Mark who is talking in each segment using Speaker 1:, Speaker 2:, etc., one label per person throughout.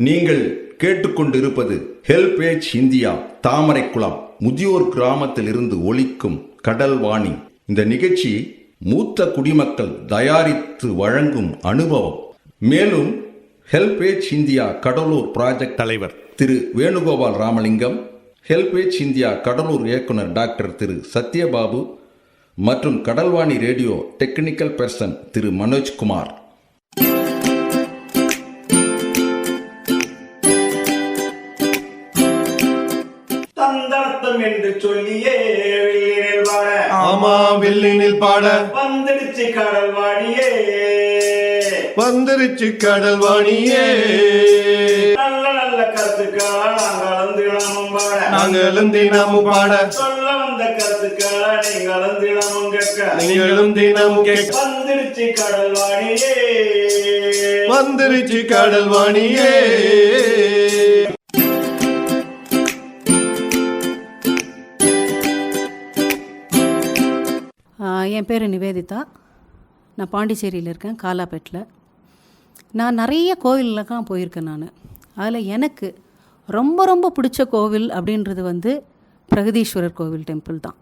Speaker 1: நீங்கள் கேட்டுக்கொண்டிருப்பது HelpAge India Thamaraikulam முதியோர் கிராமத்தில் இருந்து ஒலிக்கும் கடல் வாணி. இந்த நிகழ்ச்சி மூத்த குடிமக்கள் தயாரித்து வழங்கும் அனுபவம். மேலும் ஹெல்பேஜ் இந்தியா கடலூர் ப்ராஜெக்ட் தலைவர் திரு வேணுகோபால் ராமலிங்கம், ஹெல்பேஜ் இந்தியா கடலூர் இயக்குனர் டாக்டர் திரு சத்யபாபு மற்றும் கடல்வாணி ரேடியோ டெக்னிக்கல் பர்சன் திரு மனோஜ்குமார்.
Speaker 2: தந்தனத்தம் என்று சொல்லியே வில்லினில் பாட,
Speaker 3: ஆமா வில்லினில் பாட
Speaker 2: வந்துடுச்சு கடல்வாணியே,
Speaker 3: வந்துருச்சு கடல்வாணியே.
Speaker 2: நல்ல நல்ல கருத்துக்களா நாங்களும் தினமும் பாட,
Speaker 3: நாங்களும் தினமும் பாட,
Speaker 2: சொல்ல வந்த கருத்துக்களா நீங்களும் தினமும் கேட்க,
Speaker 3: நீங்களும் தினமும் கேட்க.
Speaker 2: வந்துடுச்சு கடல்வாணியே,
Speaker 3: வந்துருச்சு கடல்வாணியே.
Speaker 4: என் பேர் நிவேதிதா. நான் பாண்டிச்சேரியில் இருக்கேன், காலாப்பேட்டில். நான் நிறைய கோவிலுக்கெலாம் போயிருக்கேன். அதில் எனக்கு ரொம்ப ரொம்ப பிடிச்ச கோவில் அப்படின்றது பிரகதீஸ்வரர் கோவில் டெம்பிள் தான்.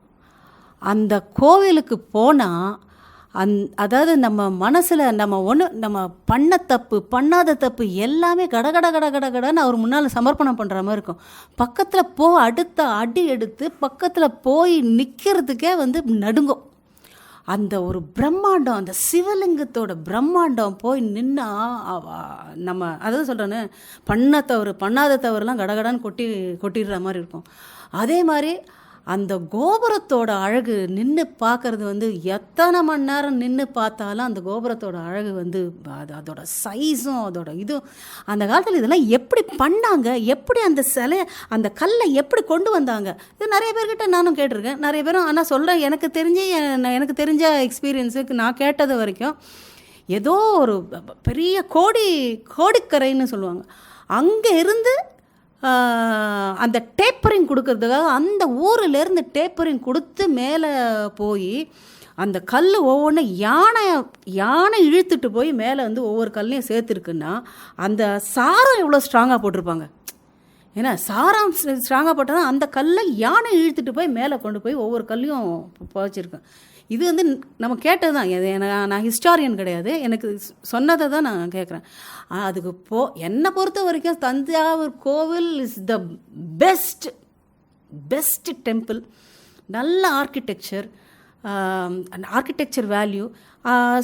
Speaker 4: அந்த கோவிலுக்கு போனால் அதாவது நம்ம மனசில் நம்ம பண்ண தப்பு பண்ணாத தப்பு எல்லாமே கடன்னு அவர் முன்னால் சமர்ப்பணம் பண்ணுற மாதிரி இருக்கும். பக்கத்தில் அடுத்த அடி எடுத்து பக்கத்தில் போய் நிற்கிறதுக்கே நடுங்கும். அந்த ஒரு பிரம்மாண்டம், அந்த சிவலிங்கத்தோட பிரம்மாண்டம் போய் நின்னா நம்ம அதாவது சொல்கிறேன்னு பண்ணாத தவறுலாம் கடகடான்னு கொட்டிடுற மாதிரி இருக்கும். அதே மாதிரி அந்த கோபுரத்தோட அழகு நின்று பார்க்குறது எத்தனை மணி நேரம் நின்று பார்த்தாலும் அந்த கோபுரத்தோட அழகு அதோட சைஸும் அதோட இதுவும். அந்த காலத்தில் இதெல்லாம் எப்படி பண்ணாங்க, எப்படி அந்த அந்த கல்லை எப்படி கொண்டு வந்தாங்க, இது நிறைய பேர்கிட்ட நானும் கேட்டிருக்கேன். நிறைய பேரும் ஆனால் சொல்கிறேன், எனக்கு தெரிஞ்ச எக்ஸ்பீரியன்ஸுக்கு நான் கேட்டது வரைக்கும் ஏதோ ஒரு பெரிய கோடிக்கரைன்னு சொல்லுவாங்க, அங்கே இருந்து அந்த டேப்பரிங் கொடுக்கறதுக்காக அந்த ஊரிலேருந்து டேப்பரிங் கொடுத்து மேலே போய் அந்த கல் ஒவ்வொன்று யானை இழுத்துட்டு போய் மேலே ஒவ்வொரு கல்லையும் சேர்த்துருக்குன்னா அந்த சாரம் எவ்வளோ ஸ்ட்ராங்காக போட்டிருப்பாங்க. ஏன்னா சாரம் ஸ்ட்ராங்காக போட்டால் தான் அந்த கல்லை யானை இழுத்துட்டு போய் மேலே கொண்டு போய் ஒவ்வொரு கல்லையும் புதைச்சிருக்கேன். இது நம்ம கேட்டது தான். நான் ஹிஸ்டாரியன் கிடையாது, எனக்கு சொன்னதை தான் நான் கேட்குறேன். அதுக்கு என்னை பொறுத்த வரைக்கும் தஞ்சாவூர் கோவில் இஸ் த பெஸ்ட் டெம்பிள். நல்ல ஆர்கிடெக்சர் வேல்யூ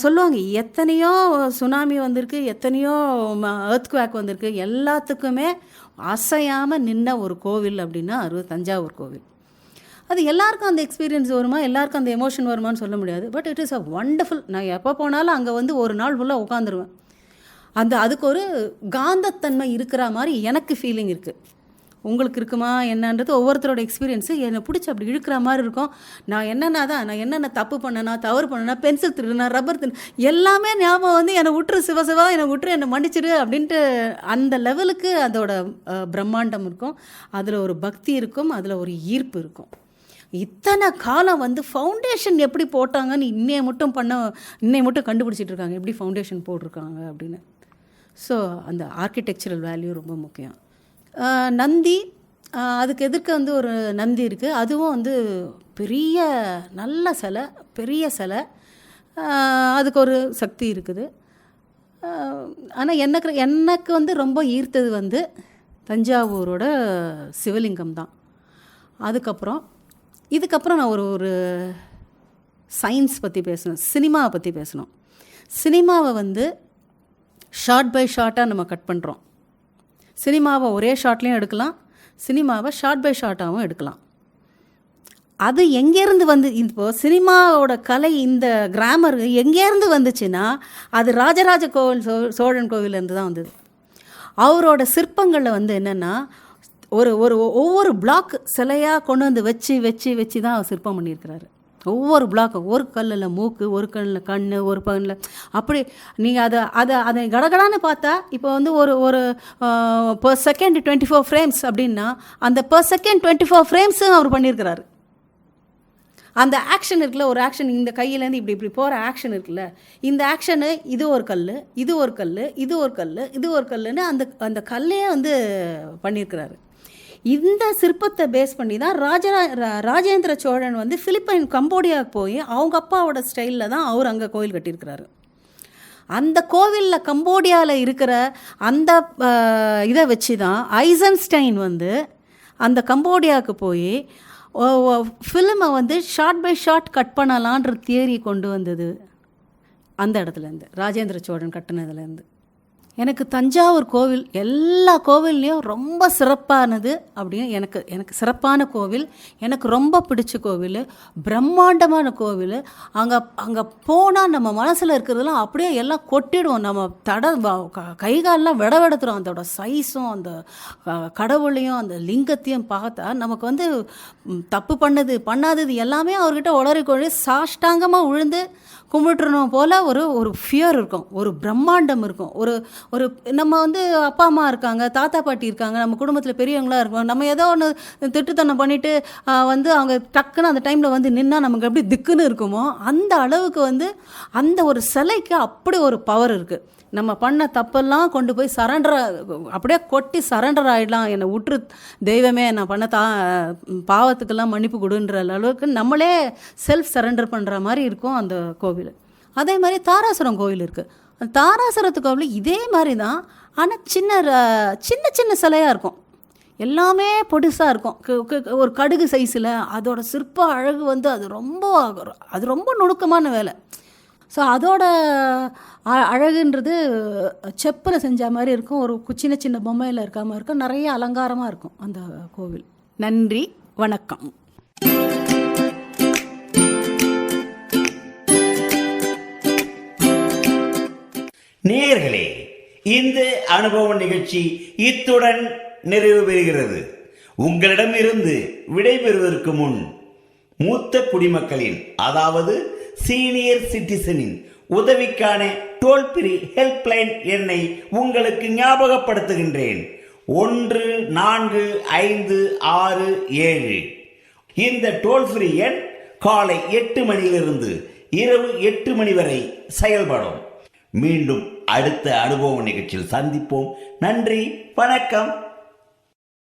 Speaker 4: சொல்லுவாங்க. எத்தனையோ சுனாமி வந்திருக்கு, எத்தனையோ எர்த்குவேக் வந்திருக்கு, எல்லாத்துக்குமே அசையாமல் நின்ன ஒரு கோவில் அப்படின்னா அது தஞ்சாவூர் கோவில். அது எல்லாருக்கும் அந்த எக்ஸ்பீரியன்ஸ் வருமா, எல்லாருக்கும் அந்த எமோஷன் வருமானு சொல்ல முடியாது. But it is a wonderful. நான் எப்போ போனாலும் அங்கே ஒரு நாள் ஃபுல்லாக உட்காந்துருவேன். அதுக்கு ஒரு காந்தத்தன்மை இருக்கிற மாதிரி எனக்கு ஃபீலிங் இருக்குது. உங்களுக்கு இருக்குமா என்னன்றது ஒவ்வொருத்தரோட எக்ஸ்பீரியன்ஸு. என்னை பிடிச்சி அப்படி இழுக்கிற மாதிரி இருக்கும். நான் என்னென்ன தப்பு பண்ணேனா, தவறு பண்ணேனா, பென்சில் திருடுனா, ரப்பர் எல்லாமே ஞாபகம் என்னை விட்டுரு சிவசிவா, என்னை விட்டுரு, என்னை மன்னிச்சிடு அப்படின்ட்டு அந்த லெவலுக்கு அதோட பிரம்மாண்டம் இருக்கும். அதில் ஒரு பக்தி இருக்கும், அதில் ஒரு ஈர்ப்பு இருக்கும். இத்தனை காலம் ஃபவுண்டேஷன் எப்படி போட்டாங்கன்னு இன்னைய மட்டும் கண்டுபிடிச்சிட்டு இருக்காங்க, எப்படி ஃபவுண்டேஷன் போட்டிருக்காங்க அப்படின்னு. ஸோ அந்த ஆர்கிடெக்சரல் வேல்யூ ரொம்ப முக்கியம். நந்தி, அதுக்கு எதிர்க்க ஒரு நந்தி இருக்குது. அதுவும் பெரிய நல்ல சிலை, பெரிய சிலை. அதுக்கு ஒரு சக்தி இருக்குது. ஆனால் எனக்கு ரொம்ப ஈர்த்தது தஞ்சாவூரோட சிவலிங்கம் தான். இதுக்கப்புறம் நான் ஒரு சயின்ஸ் பற்றி பேசணும், சினிமாவை பற்றி பேசணும். சினிமாவை ஷார்ட் பை ஷார்ட்டாக நம்ம கட் பண்ணுறோம். சினிமாவை ஒரே ஷார்ட்லேயும் எடுக்கலாம், சினிமாவை ஷார்ட் பை ஷார்ட்டாகவும் எடுக்கலாம். அது எங்கேருந்து இப்போது சினிமாவோட கலை, இந்த கிராமர் எங்கேருந்து வந்துச்சுன்னா அது ராஜராஜ சோழன் கோவிலேருந்து தான் வந்தது. அவரோட சிற்பங்களில் என்னென்னா ஒவ்வொரு பிளாக் சிலையாக கொண்டு வச்சு தான் அவர் சிற்பம் பண்ணியிருக்கிறாரு. ஒவ்வொரு பிளாக்கும், ஒரு கல்லில் மூக்கு, ஒரு கல்லில் கண், ஒரு கல்லில் அப்படி நீங்கள் அதை கடகடான்னு பார்த்தா இப்போ ஒரு per second 24 ஃப்ரேம்ஸ் அப்படின்னா அந்த per second 24 ஃப்ரேம்ஸும் அவர் பண்ணியிருக்கிறாரு. அந்த ஆக்ஷன் இருக்குல்ல, ஒரு ஆக்ஷன் இந்த கையிலேருந்து இப்படி இப்படி போகிற ஆக்ஷன் இருக்குல்ல, இந்த ஆக்ஷனு இது ஒரு கல், இது ஒரு கல், இது ஒரு கல், இது ஒரு கல்லுன்னு அந்த அந்த கல்லையே வந்து பண்ணியிருக்கிறாரு. இந்த சிற்பத்தை பேஸ் பண்ணி தான் ராஜேந்திர சோழன் வந்து பிலிப்பைன் கம்போடியாவுக்கு போய் அவங்க அப்பாவோட ஸ்டைலில் தான் அவர் அங்கே கோயில் கட்டியிருக்கிறாரு. அந்த கோவிலில் கம்போடியாவில் இருக்கிற அந்த இதை வச்சு தான் ஐசன்ஸ்டைன் வந்து அந்த கம்போடியாவுக்கு போய் ஃபிலிமை வந்து ஷார்ட் பை ஷார்ட் கட் பண்ணலான்ற தியரி கொண்டு வந்தது அந்த இடத்துலேருந்து, ராஜேந்திர சோழன் கட்டினதுலேருந்து. எனக்கு தஞ்சாவூர் கோவில் எல்லா கோவில்லையும் ரொம்ப சிறப்பானது அப்படின்னு எனக்கு சிறப்பான கோவில், எனக்கு ரொம்ப பிடிச்ச கோவில், பிரம்மாண்டமான கோவில். அங்கே போனால் நம்ம மனசில் இருக்கிறதெல்லாம் அப்படியே எல்லாம் கொட்டிடுவோம். நம்ம கைகாலெலாம் விடவெடுத்துரும். அதோட சைஸும் அந்த கடவுளையும் அந்த லிங்கத்தையும் பார்த்தா நமக்கு வந்து தப்பு பண்ணாதது எல்லாமே அவர்கிட்ட உளறிக்கொழி சாஷ்டாங்கமாக விழுந்து கும்பிட்டுறணும் போல் ஒரு ஃபியர் இருக்கும், ஒரு பிரம்மாண்டம் இருக்கும். ஒரு நம்ம வந்து அப்பா அம்மா இருக்காங்க, தாத்தா பாட்டி இருக்காங்க, நம்ம குடும்பத்தில் பெரியவங்களாக இருக்கோம். நம்ம ஏதோ ஒன்று திட்டுத்தனம் பண்ணிவிட்டு வந்து அவங்க டக்குன்னு அந்த டைமில் வந்து நின்னால் நமக்கு எப்படி திக்குன்னு இருக்குமோ அந்த அளவுக்கு வந்து அந்த ஒரு சிலைக்கு அப்படி ஒரு பவர் இருக்குது. நம்ம பண்ண தப்பெல்லாம் கொண்டு போய் அப்படியே கொட்டி சரண்டர் ஆகிடலாம். என்னை விட்டுரு தெய்வமே, நான் பண்ண பாவத்துக்கெல்லாம் மன்னிப்பு கொடுன்ற அளவுக்கு நம்மளே செல்ஃப் சரண்டர் பண்ணுற மாதிரி இருக்கும் அந்த கோவில். அதே மாதிரி தாராசுரம் கோவில் இருக்குது. அந்த தாராசுரத்து கோவில் இதே மாதிரி தான், ஆனால் சின்ன சின்ன சிலையாக இருக்கும், எல்லாமே பொடிசாக இருக்கும், ஒரு கடுகு சைஸில். அதோட சிற்ப அழகு வந்து அது ரொம்ப நுணுக்கமான வேலை. ஸோ அதோட அழகுன்றது செப்பில் செஞ்ச மாதிரி இருக்கும், ஒரு சின்ன சின்ன பொம்மையில் இருக்காமல் இருக்கும், நிறைய அலங்காரமாக இருக்கும் அந்த கோவில். நன்றி, வணக்கம்.
Speaker 5: நேயர்களே, இந்த அனுபவ நிகழ்ச்சி இத்துடன் நிறைவு பெறுகிறது. உங்களிடமிருந்து விடைபெறுவதற்கு முன் மூத்த குடிமக்களின், அதாவது சீனியர் சிட்டிசனின் உதவிக்கான டோல் ஃப்ரீ ஹெல்ப்லைன் எண்ணை உங்களுக்கு ஞாபகப்படுத்துகின்றேன். 145667. இந்த டோல் ஃப்ரீ எண் காலை 8 மணியிலிருந்து இரவு 8 மணி வரை செயல்படும். மீண்டும் அடுத்த அனுபவ நிகழ்ச்சியில் சந்திப்போம். நன்றி, வணக்கம்.